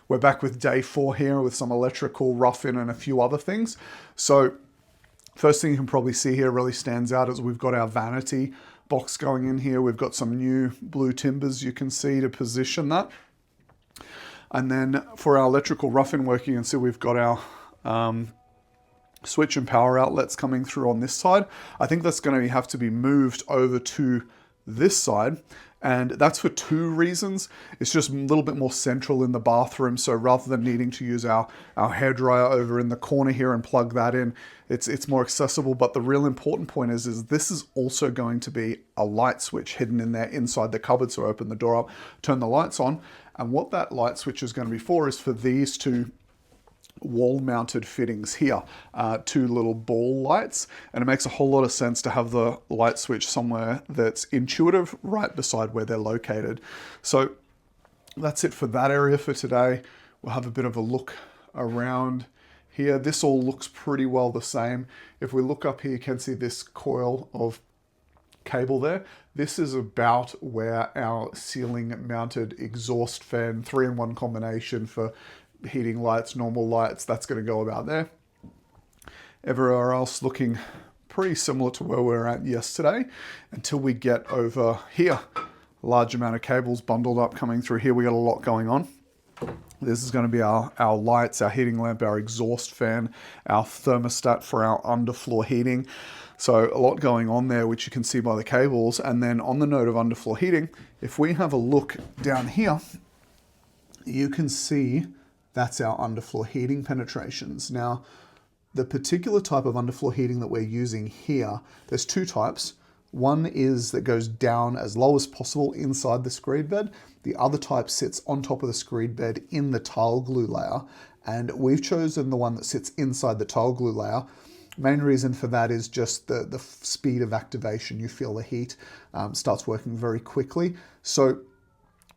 We're back with day 4 here with some electrical rough-in and a few other things. So first thing you can probably see here really stands out is we've got our vanity box going in here. We've got some new blue timbers you can see to position that. And then for our electrical rough-in work, you can see we've got our switch and power outlets coming through on this side. I think that's going to have to be moved over to this side, and that's for 2 reasons. It's just a little bit more central in the bathroom, so rather than needing to use our hairdryer over in the corner here and plug that in, it's more accessible. But the real important point is this is also going to be a light switch hidden in there inside the cupboard. So open the door up, turn the lights on, and what that light switch is going to be for is for these 2 wall-mounted fittings here, 2 little ball lights, and it makes a whole lot of sense to have the light switch somewhere that's intuitive right beside where they're located. So that's it for that area for today. We'll have a bit of a look around here. This all looks pretty well the same. If we look up here, you can see this coil of cable there. This is about where our ceiling mounted exhaust fan 3-in-1 combination for heating lights, normal lights, that's going to go about there. Everywhere else looking pretty similar to where we were at yesterday until we get over here. A large amount of cables bundled up coming through here. We got a lot going on. This is going to be our lights, our heating lamp, our exhaust fan, our thermostat for our underfloor heating. So a lot going on there, which you can see by the cables. And then on the note of underfloor heating, if we have a look down here, you can see that's our underfloor heating penetrations. Now, the particular type of underfloor heating that we're using here, there's 2 types. One is that goes down as low as possible inside the screed bed. The other type sits on top of the screed bed in the tile glue layer. And we've chosen the one that sits inside the tile glue layer. Main reason for that is just the speed of activation. You feel the heat starts working very quickly. So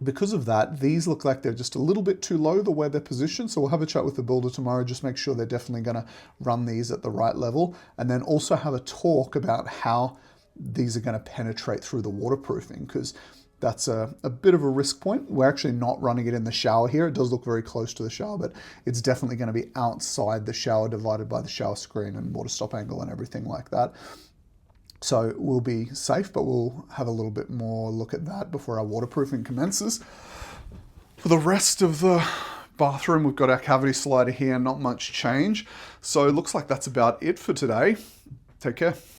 because of that, these look like they're just a little bit too low the way they're positioned. So we'll have a chat with the builder tomorrow, just make sure they're definitely going to run these at the right level. And then also have a talk about how these are going to penetrate through the waterproofing, because that's a bit of a risk point. We're actually not running it in the shower here. It does look very close to the shower, but it's definitely going to be outside the shower, divided by the shower screen and water stop angle and everything like that. So we'll be safe, but we'll have a little bit more look at that before our waterproofing commences. For the rest of the bathroom, we've got our cavity slider here, not much change. So it looks like that's about it for today. Take care.